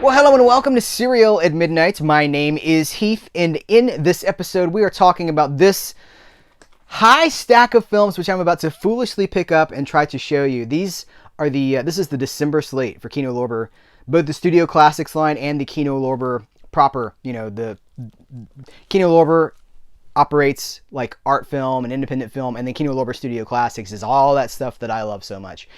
Well, hello and welcome to Serial at Midnight. My name is Heath, and in this episode we are talking about this high stack of films which I'm about to foolishly pick up and try to show you. These are this is the December slate for Kino Lorber, both the Studio Classics line and the Kino Lorber proper. You know, the Kino Lorber operates like art film and independent film, and then Kino Lorber Studio Classics is all that stuff that I love so much.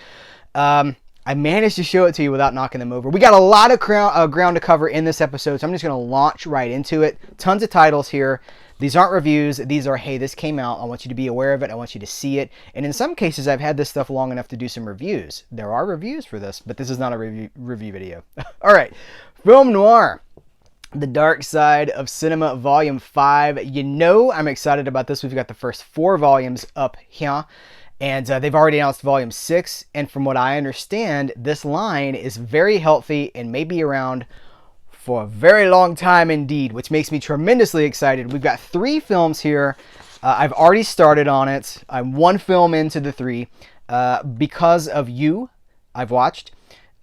I managed to show it to you without knocking them over. We got a lot of ground to cover in this episode, so I'm just going to launch right into it. Tons of titles here. These aren't reviews. These are, hey, this came out. I want you to be aware of it. I want you to see it. And in some cases, I've had this stuff long enough to do some reviews. There are reviews for this, but this is not a review video. All right. Film Noir. The Dark Side of Cinema, Volume 5. You know I'm excited about this. We've got the first 4 volumes up here. And they've already announced Volume 6, and from what I understand, this line is very healthy and may be around for a very long time indeed, which makes me tremendously excited. We've got 3 films here. I've already started on it. I'm 1 film into the 3. Because of You, I've watched.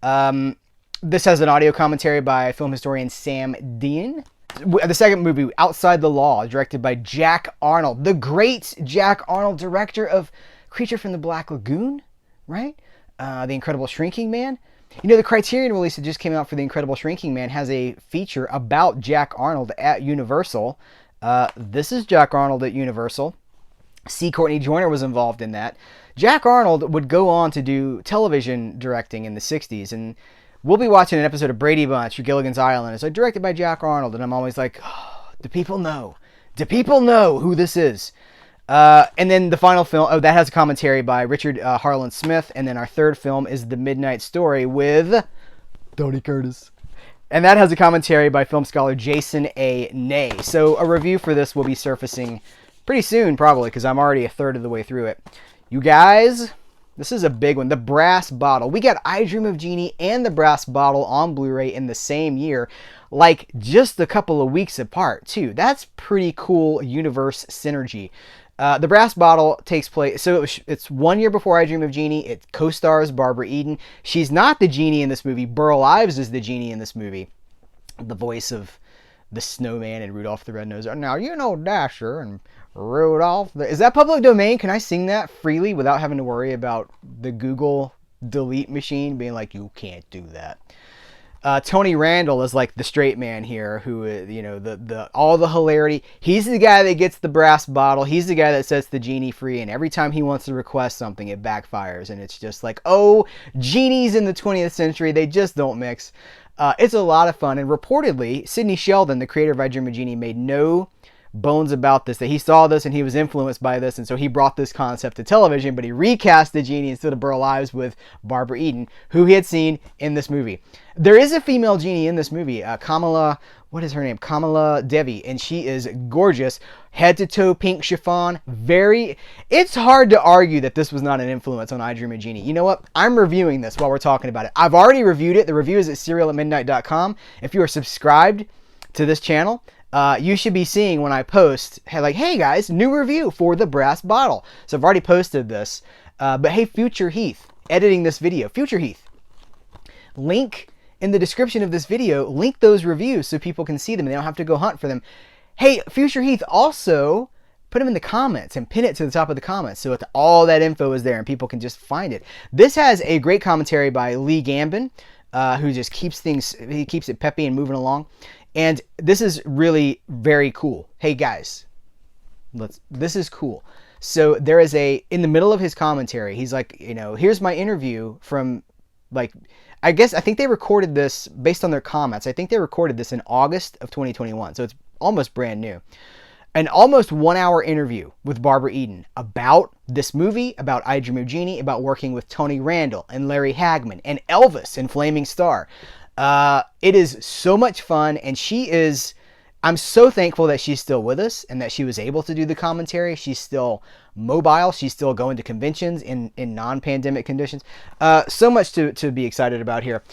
This has an audio commentary by film historian Sam Dean. The second movie, Outside the Law, directed by Jack Arnold. The great Jack Arnold, director of Creature from the Black Lagoon, right? The Incredible Shrinking Man. You know, the Criterion release that just came out for The Incredible Shrinking Man has a feature about Jack Arnold at Universal. This is Jack Arnold at Universal. C. Courtney Joyner was involved in that. Jack Arnold would go on to do television directing in the 60s, and we'll be watching an episode of Brady Bunch or Gilligan's Island. It's like directed by Jack Arnold, and I'm always like, oh, do people know? Do people know who this is? And then the final film, that has a commentary by Richard Harlan Smith. And then our third film is The Midnight Story with Tony Curtis. And that has a commentary by film scholar Jason A. Ney. So a review for this will be surfacing pretty soon, probably, because I'm already a third of the way through it. You guys, this is a big one. The Brass Bottle. We got I Dream of Jeannie and The Brass Bottle on Blu-ray in the same year, like just a couple of weeks apart, too. That's pretty cool universe synergy. The Brass Bottle takes place, so it's 1 year before I Dream of Jeannie. It co-stars Barbara Eden. She's not the genie in this movie. Burl Ives is the genie in this movie. The voice of the Snowman and Rudolph the Red-Nosed. Now, you know Dasher and Rudolph. Is that public domain? Can I sing that freely without having to worry about the Google delete machine being like, you can't do that? Tony Randall is like the straight man here, who, you know, the all the hilarity. He's the guy that gets the brass bottle. He's the guy that sets the genie free, and every time he wants to request something, it backfires, and it's just like, oh, genies in the 20th century, they just don't mix. It's a lot of fun, and reportedly, Sidney Sheldon, the creator of I Dream of Jeannie, made no bones about this, that he saw this and he was influenced by this, and so he brought this concept to television, but he recast the genie instead of Burl Ives with Barbara Eden, who he had seen in this movie. There is a female genie in this movie, Kamala, what is her name? Kamala Devi, and she is gorgeous, head to toe pink chiffon, it's hard to argue that this was not an influence on I Dream of Jeannie. You know what? I'm reviewing this while we're talking about it. I've already reviewed it. The review is at CerealAtMidnite.com. If you are subscribed to this channel, you should be seeing when I post, hey guys, new review for The Brass Bottle. So I've already posted this. But hey, Future Heath, editing this video. Future Heath, link in the description of this video, link those reviews so people can see them and they don't have to go hunt for them. Hey, Future Heath, also put them in the comments and pin it to the top of the comments so that all that info is there and people can just find it. This has a great commentary by Lee Gambin, who just keeps it peppy and moving along. And this is really very cool. Hey guys, this is cool. So there is in the middle of his commentary, he's like, you know, here's my interview from, like, I think they recorded this based on their comments. I think they recorded this in August of 2021. So it's almost brand new. An almost 1 hour interview with Barbara Eden about this movie, about I Dream of Jeannie, about working with Tony Randall and Larry Hagman and Elvis in Flaming Star. It is so much fun, and I'm so thankful that she's still with us and that she was able to do the commentary. She's still mobile. She's still going to conventions in non-pandemic conditions. So much to be excited about here.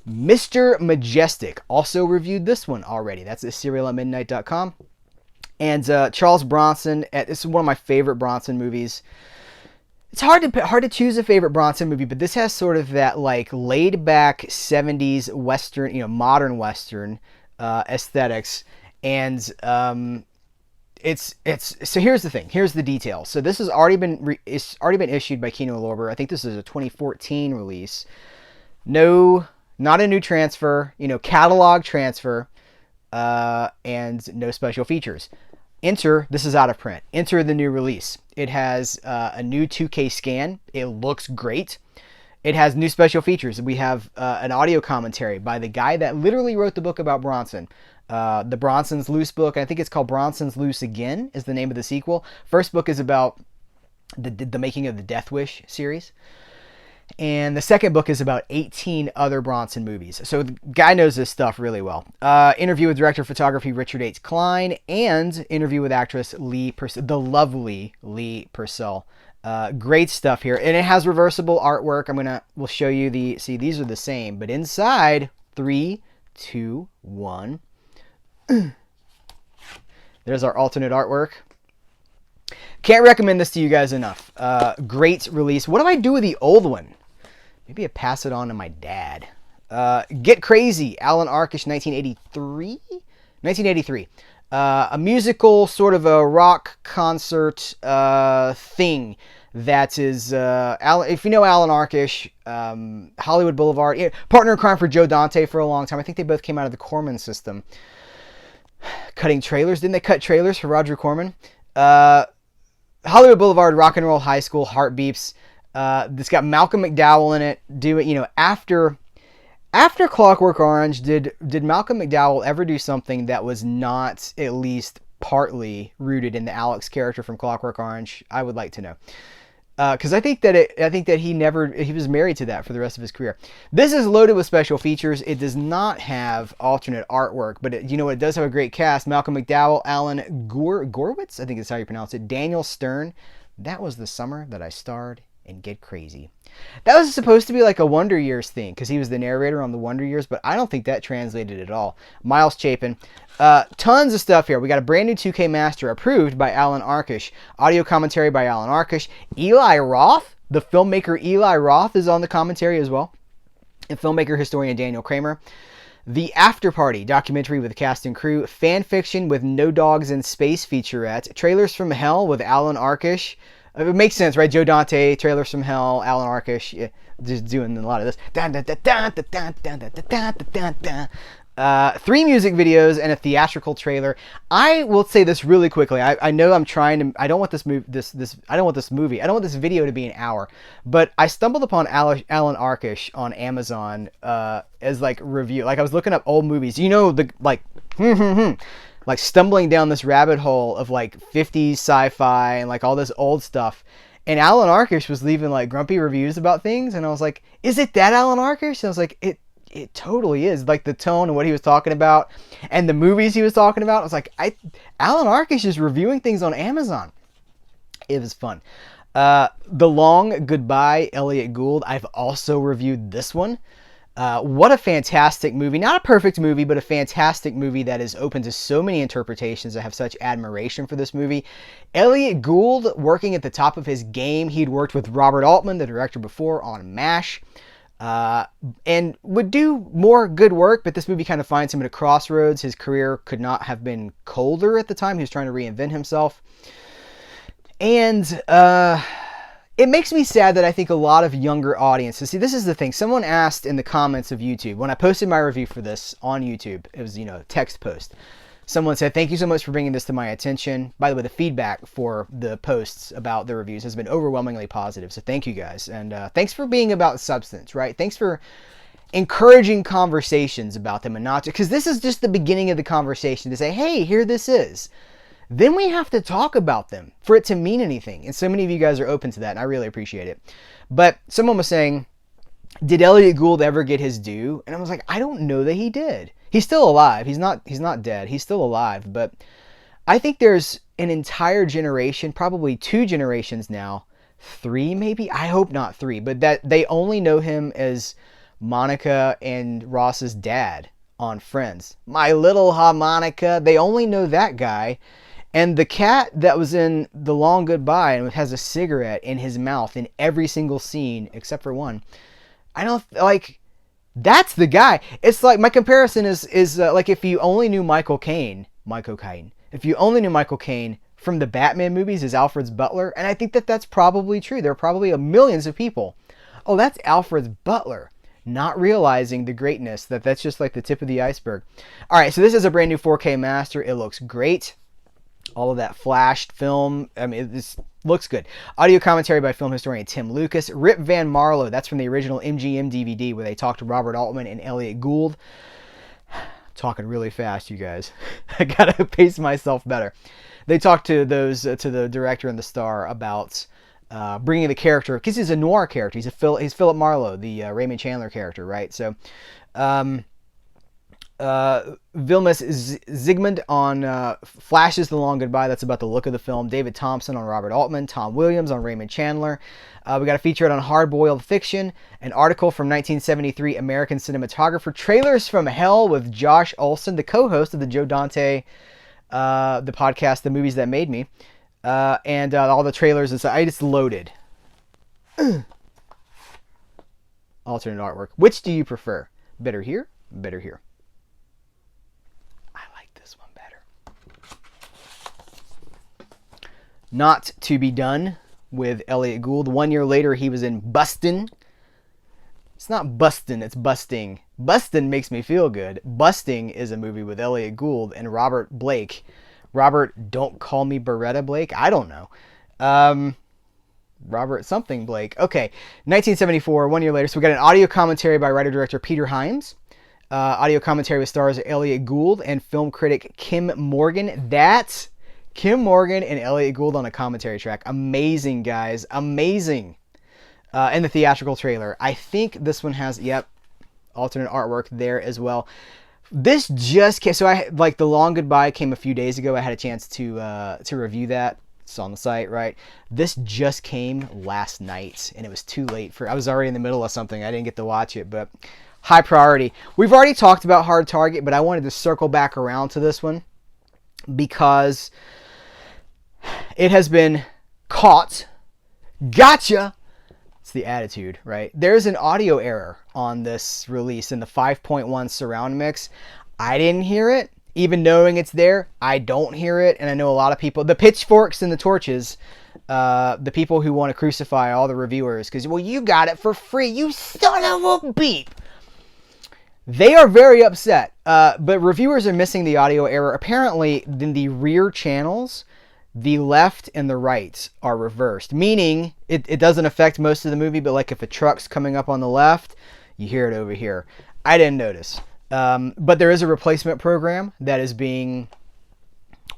Mr. Majestic also reviewed this one already. That's at CerealAtMidnite.com. And Charles Bronson. This is one of my favorite Bronson movies. It's hard to choose a favorite Bronson movie, but this has sort of that like laid back 70s Western, modern Western aesthetics. And it's so here's the thing. Here's the details. So this has already been issued by Kino Lorber. I think this is a 2014 release. No, not a new transfer. Catalog transfer, and no special features. This is out of print. Enter the new release. It has a new 2K scan. It looks great. It has new special features. We have an audio commentary by the guy that literally wrote the book about Bronson. The Bronson's Loose book. I think it's called Bronson's Loose Again is the name of the sequel. First book is about the making of the Death Wish series. And the second book is about 18 other Bronson movies. So the guy knows this stuff really well. Interview with director of photography Richard H. Klein, and interview with actress the lovely Lee Purcell. Great stuff here. And it has reversible artwork. We'll show you see, these are the same, but inside, 3, 2, 1. There's our alternate artwork. Can't recommend this to you guys enough. Great release. What do I do with the old one? Maybe I pass it on to my dad. Get Crazy, Alan Arkish, 1983. A musical, sort of a rock concert thing that is, if you know Alan Arkish, Hollywood Boulevard, partner in crime for Joe Dante for a long time. I think they both came out of the Corman system. Cutting trailers. Didn't they cut trailers for Roger Corman? Hollywood Boulevard, Rock and Roll High School, Heartbeeps. This got Malcolm McDowell in it. After Clockwork Orange, did Malcolm McDowell ever do something that was not at least partly rooted in the Alex character from Clockwork Orange? I would like to know. Because I think that he was married to that for the rest of his career. This is loaded with special features. It does not have alternate artwork, but it does have a great cast. Malcolm McDowell, Alan Gorwitz, I think is how you pronounce it. Daniel Stern. That was the summer that I starred in Get Crazy. That was supposed to be like a Wonder Years thing because he was the narrator on the Wonder Years, but I don't think that translated at all. Miles Chapin. Tons of stuff here. We got a brand new 2K master approved by Alan Arkish. Audio commentary by Alan Arkish. Eli Roth, the filmmaker Eli Roth, is on the commentary as well. And filmmaker historian Daniel Kramer. The After Party documentary with cast and crew. Fan fiction with No Dogs in Space featurette. Trailers from Hell with Alan Arkish. It makes sense, right? Joe Dante, Trailers from Hell, Alan Arkish, just doing a lot of this. 3 music videos and a theatrical trailer. I will say this really quickly. I know I'm trying to. I don't want this video to be an hour. But I stumbled upon Alan Arkish on Amazon as like review. Like I was looking up old movies. Like stumbling down this rabbit hole of like 50s sci-fi and like all this old stuff. And Alan Arkish was leaving like grumpy reviews about things. And I was like, is it that Alan Arkish? And I was like, it totally is. Like the tone and what he was talking about and the movies he was talking about. I was like, Alan Arkish is reviewing things on Amazon. It was fun. The Long Goodbye, Elliot Gould. I've also reviewed this one. What a fantastic movie. Not a perfect movie, but a fantastic movie that is open to so many interpretations. I have such admiration for this movie. Elliot Gould, working at the top of his game. He'd worked with Robert Altman, the director before, on MASH. And would do more good work, but this movie kind of finds him at a crossroads. His career could not have been colder at the time. He was trying to reinvent himself. And, it makes me sad that I think a lot of younger audiences, see, this is the thing. Someone asked in the comments of YouTube, when I posted my review for this on YouTube, it was, a text post. Someone said, thank you so much for bringing this to my attention. By the way, the feedback for the posts about the reviews has been overwhelmingly positive. So thank you guys. And thanks for being about substance, right? Thanks for encouraging conversations about them and not because this is just the beginning of the conversation to say, hey, here this is. Then we have to talk about them for it to mean anything. And so many of you guys are open to that, and I really appreciate it. But someone was saying, did Elliot Gould ever get his due? And I was like, I don't know that he did. He's still alive. He's not dead. He's still alive. But I think there's an entire generation, probably 2 generations now, 3 maybe. I hope not 3, but that they only know him as Monica and Ross's dad on Friends. My little harmonica. They only know that guy. And the cat that was in The Long Goodbye and has a cigarette in his mouth in every single scene except for one. I don't like. That's the guy. It's like my comparison is like if you only knew Michael Caine. If you only knew Michael Caine from the Batman movies as Alfred's butler, and I think that that's probably true. There are probably millions of people. Oh, that's Alfred's butler. Not realizing the greatness that's just like the tip of the iceberg. All right, so this is a brand new 4K master. It looks great. All of that flashed film. I mean, this looks good. Audio commentary by film historian Tim Lucas. Rip Van Marlow. That's from the original MGM DVD where they talked to Robert Altman and Elliot Gould. Talking really fast, you guys. I gotta pace myself better. They talked to the director and the star about bringing the character, because he's a noir character. He's Philip Marlowe, the Raymond Chandler character, right? So, Vilmos Zsigmond on Flashes The Long Goodbye. That's about the look of the film. David Thompson on Robert Altman. Tom Williams on Raymond Chandler. We got a featurette on Hard-Boiled Fiction. An article from 1973 American Cinematographer. Trailers from Hell with Josh Olson, the co-host of the Joe Dante, the podcast, The Movies That Made Me. And all the trailers. And so I just loaded. Alternate artwork. Which do you prefer? Better here? Better here. Not to be done with Elliot Gould. 1 year later, he was in Bustin. It's not Bustin, it's Busting. Bustin makes me feel good. Busting is a movie with Elliot Gould and Robert Blake. Robert, don't call me Beretta Blake? I don't know. Robert something Blake. Okay, 1974, 1 year later. So we got an audio commentary by writer-director Peter Hyams. Audio commentary with stars Elliot Gould and film critic Kim Morgan. That's Kim Morgan and Elliot Gould on a commentary track. Amazing, guys. Amazing. And the theatrical trailer. I think this one has, alternate artwork there as well. This just came, so The Long Goodbye came a few days ago. I had a chance to review that. It's on the site, right? This just came last night, and it was too late I was already in the middle of something. I didn't get to watch it, but high priority. We've already talked about Hard Target, but I wanted to circle back around to this one because it has been caught. Gotcha! It's the attitude, right? There's an audio error on this release in the 5.1 surround mix. I didn't hear it. Even knowing it's there, I don't hear it. And I know a lot of people, the pitchforks and the torches, the people who want to crucify all the reviewers because, well, you got it for free. You son of a beep. They are very upset. But reviewers are missing the audio error. Apparently, in the rear channels, the left and the right are reversed, meaning it doesn't affect most of the movie, but like if a truck's coming up on the left, you hear it over here. I didn't notice. But there is a replacement program that is being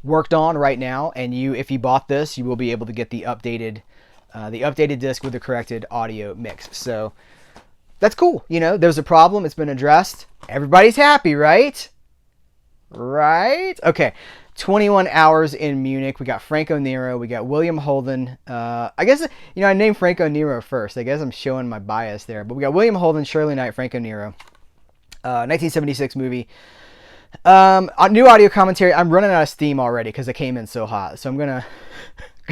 worked on right now, and if you bought this, you will be able to get the updated disc with the corrected audio mix. So that's cool. There's a problem. It's been addressed. Everybody's happy, right? Right? Okay. 21 Hours in Munich. We got Franco Nero. We got William Holden. I guess, I named Franco Nero first. I guess I'm showing my bias there. But we got William Holden, Shirley Knight, Franco Nero. 1976 movie. New audio commentary. I'm running out of steam already because it came in so hot. So I'm going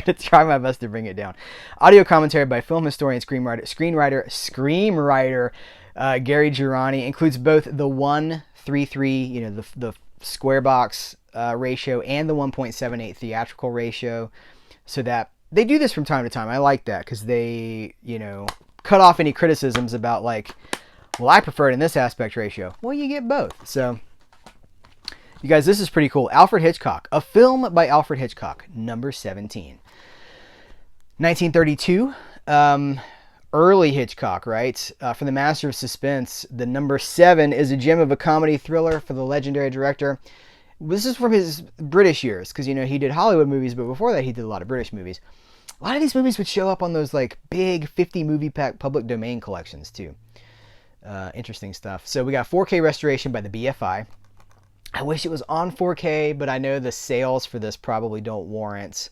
to try my best to bring it down. Audio commentary by film historian, screenwriter Gary Girani. Includes both the 1:3:3, the square box ratio and the 1.78 theatrical ratio, so that they do this from time to time. I like that because they, cut off any criticisms about well, I prefer it in this aspect ratio. Well, you get both. So, you guys, this is pretty cool. Alfred Hitchcock, a film by Alfred Hitchcock, number 17. 1932, early Hitchcock, right? For the master of suspense, the number 7 is a gem of a comedy thriller for the legendary director. This is from his British years, because, he did Hollywood movies, but before that he did a lot of British movies. A lot of these movies would show up on those, big 50 movie pack public domain collections, too. Interesting stuff. So we got 4K restoration by the BFI. I wish it was on 4K, but I know the sales for this probably don't warrant.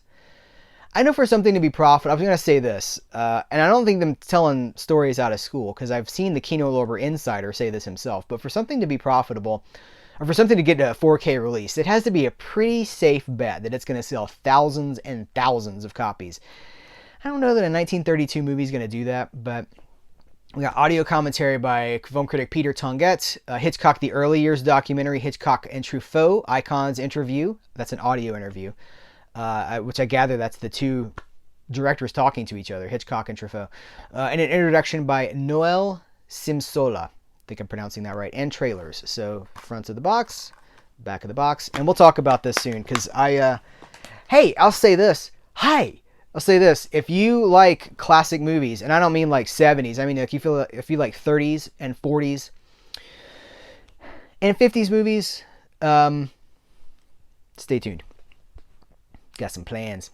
I know for something to be profitable, I'm going to say this, and I don't think them telling stories out of school, because I've seen the Kino Lorber insider say this himself, but for something to be profitable, or for something to get a 4K release, it has to be a pretty safe bet that it's going to sell thousands and thousands of copies. I don't know that a 1932 movie is going to do that, but we got audio commentary by film critic Peter Tonguette, Hitchcock The Early Years documentary, Hitchcock and Truffaut, Icons interview. That's an audio interview, which I gather that's the two directors talking to each other, Hitchcock and Truffaut. And an introduction by Noel Simsola. I think I'm pronouncing that right. And trailers. So front of the box, back of the box. And we'll talk about this soon because hey, I'll say this. I'll say this, if you like classic movies, and I don't mean like 70s, I mean if you like 30s and 40s and 50s movies, stay tuned. Got some plans.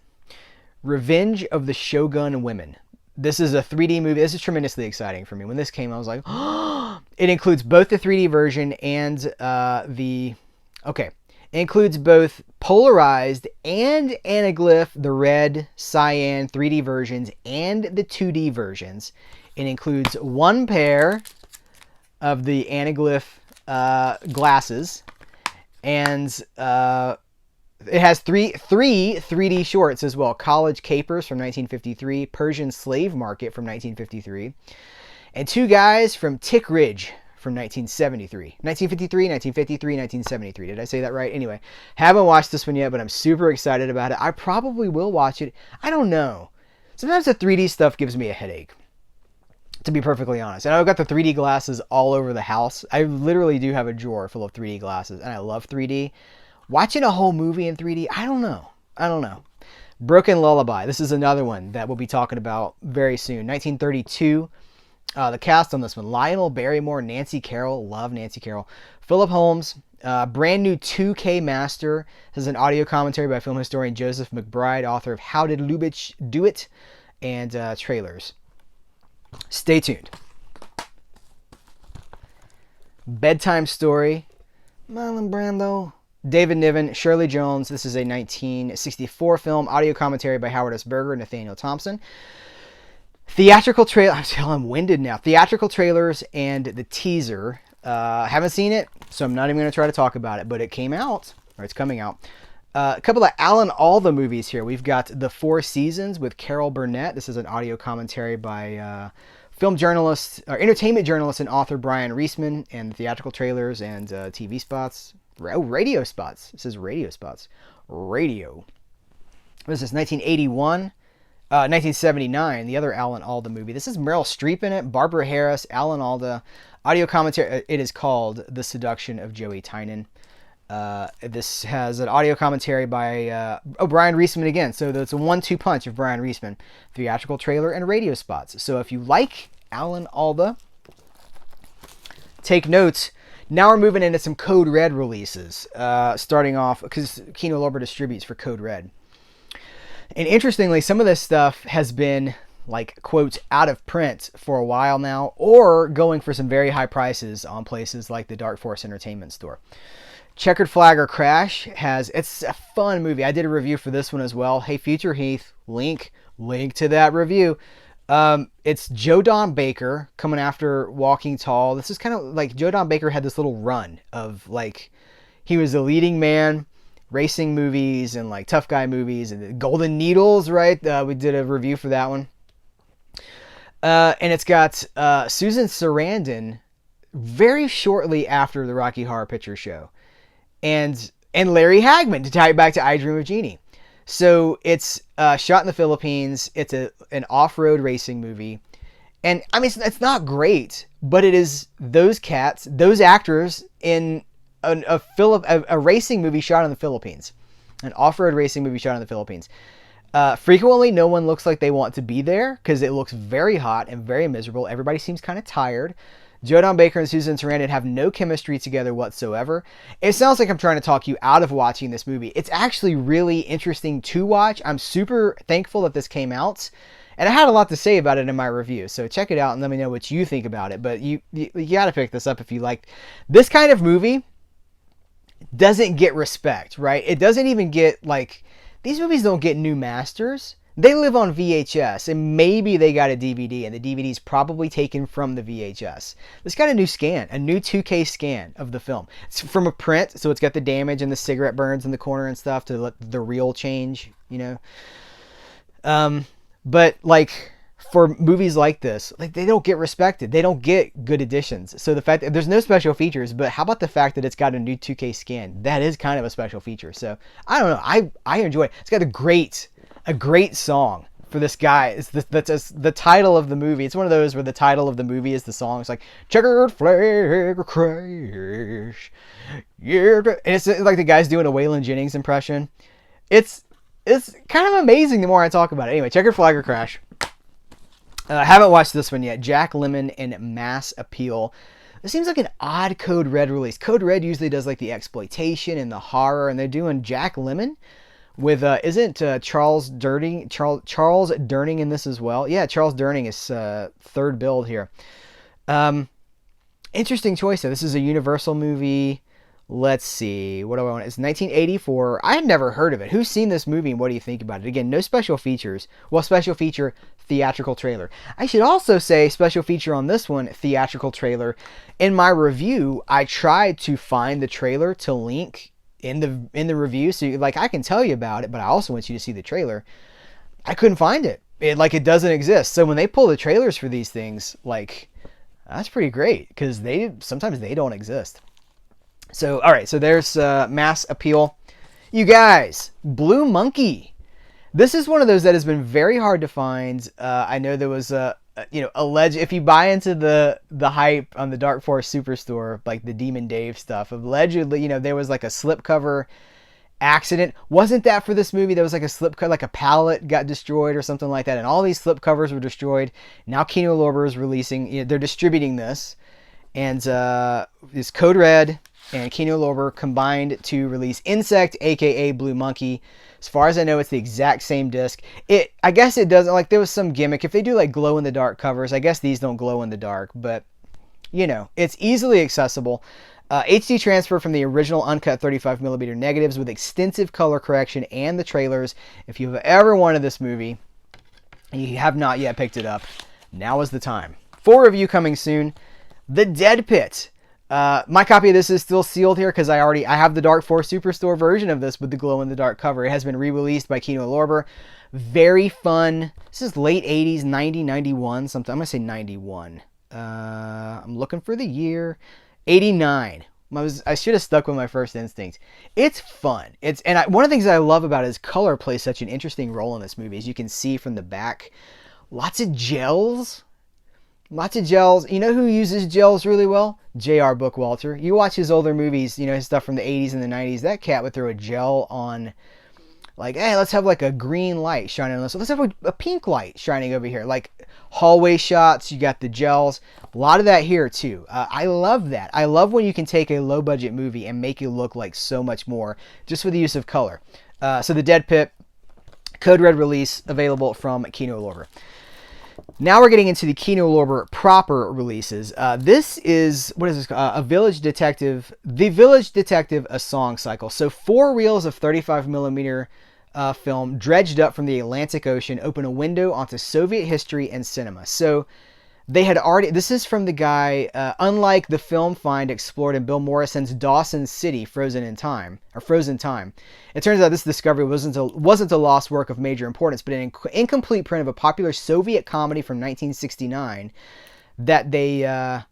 Revenge of the Shogun Women. This is a 3D movie. This is tremendously exciting for me. When this came, I was like, oh! It includes both the 3D version and it includes both polarized and anaglyph, the red, cyan 3D versions, and the 2D versions. It includes one pair of the anaglyph glasses, and it has three 3D shorts as well. College Capers from 1953, Persian Slave Market from 1953, and Two Guys from Tick Ridge from 1973. 1973. Did I say that right? Anyway, haven't watched this one yet, but I'm super excited about it. I probably will watch it. I don't know. Sometimes the 3D stuff gives me a headache, to be perfectly honest. And I've got the 3D glasses all over the house. I literally do have a drawer full of 3D glasses, and I love 3D. Watching a whole movie in 3D, I don't know. Broken Lullaby. This is another one that we'll be talking about very soon. 1932. The cast on this one: Lionel Barrymore, Nancy Carroll, love Nancy Carroll, Philip Holmes, brand new 2K master. This is an audio commentary by film historian Joseph McBride, author of How Did Lubitsch Do It? And trailers. Stay tuned. Bedtime Story, Marlon Brando, David Niven, Shirley Jones. This is a 1964 film, audio commentary by Howard S. Berger and Nathaniel Thompson. Theatrical trailer. I'm winded now. Theatrical trailers and the teaser. Haven't seen it, so I'm not even going to try to talk about it. But it came out, or it's coming out. A couple of Alan Alda movies here. We've got The Four Seasons with Carol Burnett. This is an audio commentary by film journalist, or entertainment journalist, and author Brian Reisman. And theatrical trailers and TV spots. Oh, radio spots. It says radio spots. Radio. What is this? 1981. 1979, the other Alan Alda movie. This is Meryl Streep in it, Barbara Harris, Alan Alda. Audio commentary. It is called The Seduction of Joey Tynan. This has an audio commentary by Brian Reisman again. So it's a 1-2 punch of Brian Reisman. Theatrical trailer and radio spots. So if you like Alan Alda, take notes. Now we're moving into some Code Red releases. Starting off, because Kino Lorber distributes for Code Red. And interestingly, some of this stuff has been, like, quote, out of print for a while now, or going for some very high prices on places like the Dark Force Entertainment Store. Checkered Flag or Crash it's a fun movie. I did a review for this one as well. Hey, Future Heath, link to that review. It's Joe Don Baker coming after Walking Tall. This is kind of like Joe Don Baker had this little run of, like, he was the leading man, racing movies and like tough guy movies, and Golden Needles, right? We did a review for that one. And it's got Susan Sarandon very shortly after the Rocky Horror Picture Show, and Larry Hagman, to tie it back to I Dream of Jeannie. So it's shot in the Philippines. It's an off-road racing movie, and I mean it's not great, but it is those actors in a racing movie shot in the Philippines, an off-road racing movie shot in the Philippines. Frequently, no one looks like they want to be there because it looks very hot and very miserable. Everybody seems kind of tired. Joe Don Baker and Susan Sarandon have no chemistry together whatsoever. It sounds like I'm trying to talk you out of watching this movie. It's actually really interesting to watch. I'm super thankful that this came out, And I had a lot to say about it in my review, so check it out and let me know what you think about it. But you gotta pick this up if you like. This kind of movie doesn't get respect, right? It doesn't even get, like, these movies don't get new masters. They live on VHS, and maybe they got a DVD, and the DVD's probably taken from the VHS. This got a new scan, a new 2K scan of the film. It's from a print, so it's got the damage and the cigarette burns in the corner and stuff to let the reel change, you know. But, like, for movies like this, like, they don't get respected. They don't get good editions. So the fact that there's no special features, but how about the fact that it's got a new 2K scan? That is kind of a special feature. So I don't know. I enjoy it. It's got a great song for this guy. That's the title of the movie. It's one of those where the title of the movie is the song. It's like checkered flag crash. Yeah, and it's like the guy's doing a Waylon Jennings impression. It's kind of amazing the more I talk about it. Anyway, checkered flag or crash. I haven't watched this one yet. Jack Lemmon and Mass Appeal. This seems like an odd Code Red release. Code Red usually does like the exploitation and the horror, and they're doing Jack Lemmon with isn't Charles Durning in this as well? Yeah, Charles Durning is third build here. Interesting choice though. This is a Universal movie. Let's see. What do I want? It's 1984. I had never heard of it. Who's seen this movie and what do you think about it? Again, no special features. Well, special feature, theatrical trailer. I should also say special feature on this one, theatrical trailer. In my review, I tried to find the trailer to link in the review, so like I can tell you about it, but I also want you to see the trailer. I couldn't find it. It doesn't exist. So when they pull the trailers for these things, like, that's pretty great because sometimes they don't exist. So all right, so there's Mass Appeal. You guys, Blue Monkey. This is one of those that has been very hard to find. I know there was alleged, if you buy into the hype on the Dark Force Superstore, like the Demon Dave stuff, allegedly, there was like a slipcover accident. Wasn't that for this movie? There was like a slipcover, like a pallet got destroyed or something like that, and all these slipcovers were destroyed. Now Kino Lorber is releasing, they're distributing this, and this Code Red and Kino Lorber combined to release Insect, aka Blue Monkey. As far as I know, it's the exact same disc. I guess it doesn't, like, there was some gimmick. If they do like glow in the dark covers, I guess these don't glow in the dark, but it's easily accessible. HD transfer from the original uncut 35mm negatives with extensive color correction and the trailers. If you've ever wanted this movie and you have not yet picked it up, now is the time. 4 review coming soon. The Deadpit. My copy of this is still sealed here because I have the Dark Force Superstore version of this with the glow-in-the-dark cover. It has been re-released by Kino Lorber. Very fun. This is late 80s, 90, 91, something. I'm going to say 91. I'm looking for the year. 89. I should have stuck with my first instinct. It's fun. One of the things I love about it is color plays such an interesting role in this movie. As you can see from the back, lots of gels. Lots of gels. You know who uses gels really well? J.R. Bookwalter. You watch his older movies, his stuff from the 80s and the 90s. That cat would throw a gel on, like, hey, let's have like a green light shining on this. Let's have a pink light shining over here. Like hallway shots, you got the gels. A lot of that here too. I love that. I love when you can take a low budget movie and make it look like so much more just with the use of color. So the Deadpit Code Red release available from Kino Lorber. Now we're getting into the Kino Lorber proper releases. This is, what is this? A Village Detective. The Village Detective, a song cycle. So 4 reels of 35mm film dredged up from the Atlantic Ocean open a window onto Soviet history and cinema. So they had already, this is from the guy, unlike the film find explored in Bill Morrison's Dawson City, Frozen Time. It turns out this discovery wasn't a lost work of major importance, but an incomplete print of a popular Soviet comedy from 1969 that they, in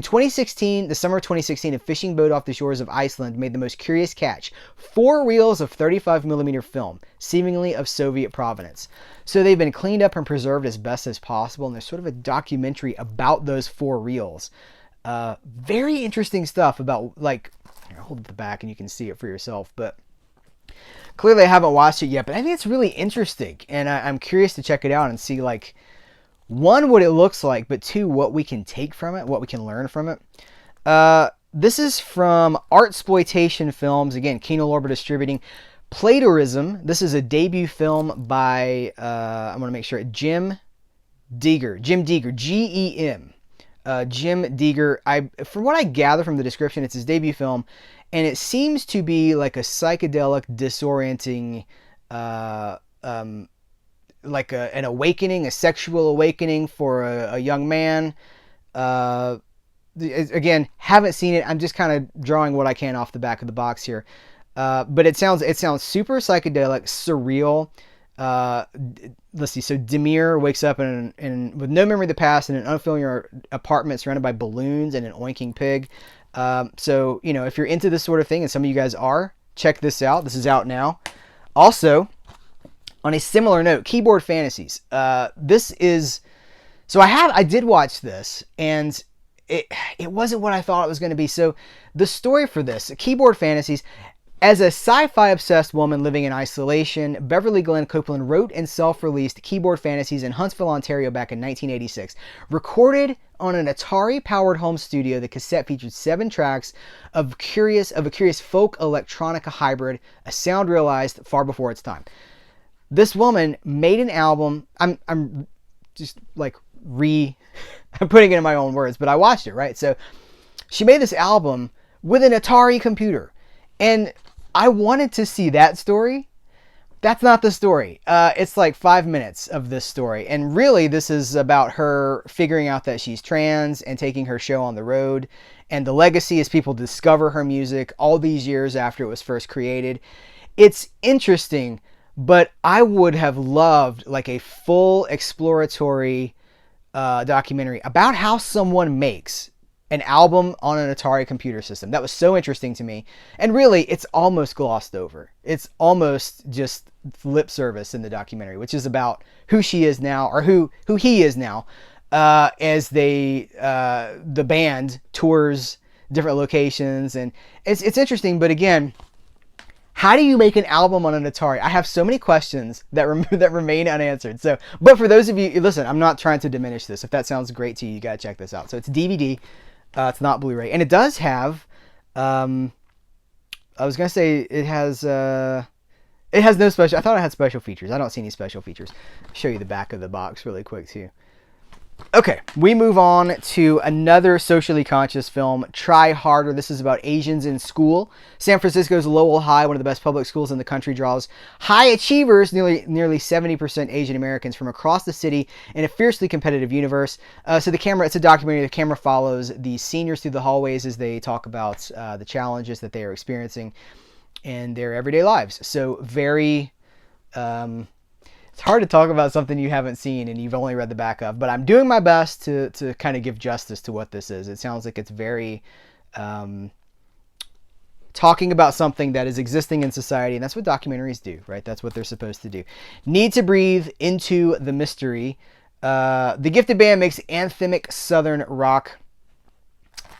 2016, the summer of 2016, a fishing boat off the shores of Iceland made the most curious catch. 4 reels of 35mm film, seemingly of Soviet provenance. So they've been cleaned up and preserved as best as possible, and there's sort of a documentary about those 4 reels. Very interesting stuff about, like, I'll hold it the back and you can see it for yourself, but clearly I haven't watched it yet, but I think it's really interesting, and I'm curious to check it out and see, like, 1, what it looks like, but 2, what we can take from it, what we can learn from it. This is from Artsploitation Films. Again, Kino Lorber distributing. Plagiarism. This is a debut film by, I want to make sure, Jim Deeger, Gem. Jim Deeger. From what I gather from the description, it's his debut film, and it seems to be like a psychedelic, disorienting, like an awakening, a sexual awakening for a young man. Again, haven't seen it. I'm just kind of drawing what I can off the back of the box here. But it sounds super psychedelic, surreal. Let's see. So Demir wakes up in with no memory of the past in an unfamiliar apartment surrounded by balloons and an oinking pig. So, you know, if you're into this sort of thing, and some of you guys are, check this out. This is out now. Also, on a similar note, Keyboard Fantasies. This is, so I did watch this, and it wasn't what I thought it was going to be. So the story for this, Keyboard Fantasies. As a sci-fi obsessed woman living in isolation, Beverly Glenn Copeland wrote and self-released Keyboard Fantasies in Huntsville, Ontario back in 1986. Recorded on an Atari-powered home studio, the cassette featured 7 tracks of a curious folk electronica hybrid, a sound realized far before its time. This woman made an album. I'm just like I'm putting it in my own words, but I watched it, right? So she made this album with an Atari computer, and I wanted to see that story. That's not the story. It's like 5 minutes of this story. And really, this is about her figuring out that she's trans and taking her show on the road. And the legacy as people discover her music all these years after it was first created. It's interesting, but I would have loved like a full exploratory documentary about how someone makes an album on an Atari computer system. That was so interesting to me. And really, it's almost glossed over. It's almost just lip service in the documentary, which is about who she is now, or who he is now, as the band tours different locations. And it's interesting, but again, how do you make an album on an Atari? I have so many questions that remain unanswered. So, but for those of you, listen, I'm not trying to diminish this. If that sounds great to you, you gotta check this out. So it's DVD. It's not Blu-ray, and it does have. I was gonna say it has. It has no special. I thought it had special features. I don't see any special features. I'll show you the back of the box really quick too. Okay, we move on to another socially conscious film, Try Harder. This is about Asians in school. San Francisco's Lowell High, one of the best public schools in the country, draws high achievers, nearly 70% Asian Americans from across the city in a fiercely competitive universe. So it's a documentary. The camera follows the seniors through the hallways as they talk about the challenges that they are experiencing in their everyday lives. So very... it's hard to talk about something you haven't seen and you've only read the back of, but I'm doing my best to kind of give justice to what this is. It sounds like it's very talking about something that is existing in society, and that's what documentaries do, right? That's what they're supposed to do. Need to Breathe, Into the Mystery. The Gifted Band makes anthemic Southern rock.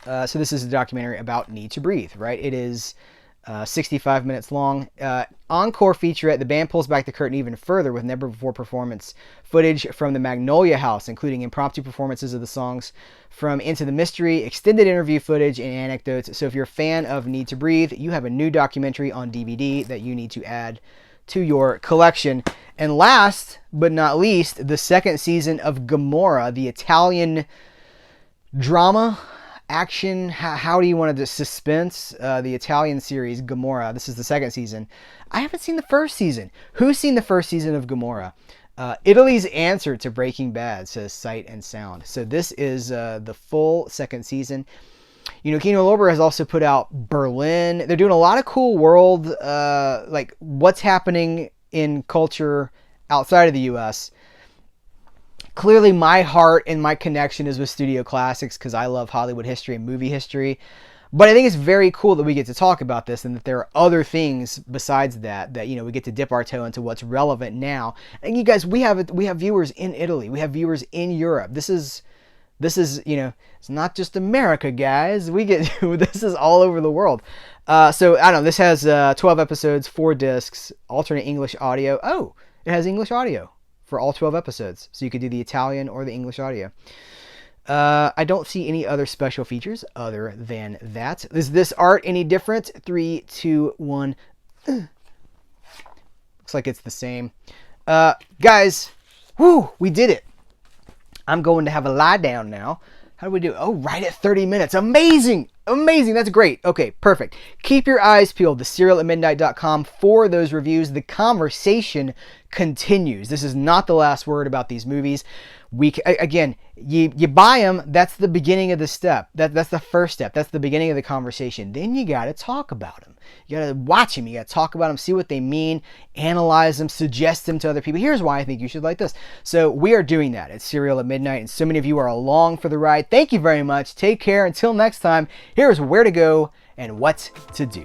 So this is a documentary about Need to Breathe, right? It is 65 minutes long. Encore featurette. The band pulls back the curtain even further with never before performance footage from the Magnolia House, including impromptu performances of the songs from Into the Mystery, extended interview footage, and anecdotes. So if you're a fan of Need to Breathe, you have a new documentary on DVD that you need to add to your collection. And last but not least, the second season of Gamora, the Italian drama action, how do you want to do suspense, the Italian series Gamora. This is the second season. I haven't seen the first season. Who's seen the first season of Gamora? Italy's answer to Breaking Bad, says Sight and Sound. So this is the full second season. You know, Kino Lorber has also put out Berlin. They're doing a lot of cool world, like what's happening in culture outside of the U.S. Clearly, my heart and my connection is with studio classics because I love Hollywood history and movie history. But I think it's very cool that we get to talk about this and that there are other things besides that, you know, we get to dip our toe into what's relevant now. And you guys, we have viewers in Italy. We have viewers in Europe. This is, you know, it's not just America, guys. This is all over the world. So, I don't know. This has 12 episodes, 4 discs, alternate English audio. Oh, it has English audio for all 12 episodes. So you could do the Italian or the English audio. I don't see any other special features other than that. Is this art any different? 3, 2, 1. Looks like it's the same. Guys, whoo, we did it. I'm going to have a lie down now. How do we do? Oh, right at 30 minutes. Amazing. Amazing. That's great. Okay, perfect. Keep your eyes peeled to CerealAtMidnite.com for those reviews. The conversation continues. This is not the last word about these movies. Again, you buy them. That's the beginning of the step. That's the first step. That's the beginning of the conversation. Then you got to talk about them. You got to watch them. You got to talk about them, see what they mean, analyze them, suggest them to other people. Here's why I think you should like this. So we are doing that at Cereal at Midnight, and so many of you are along for the ride. Thank you very much. Take care. Until next time, here's where to go and what to do.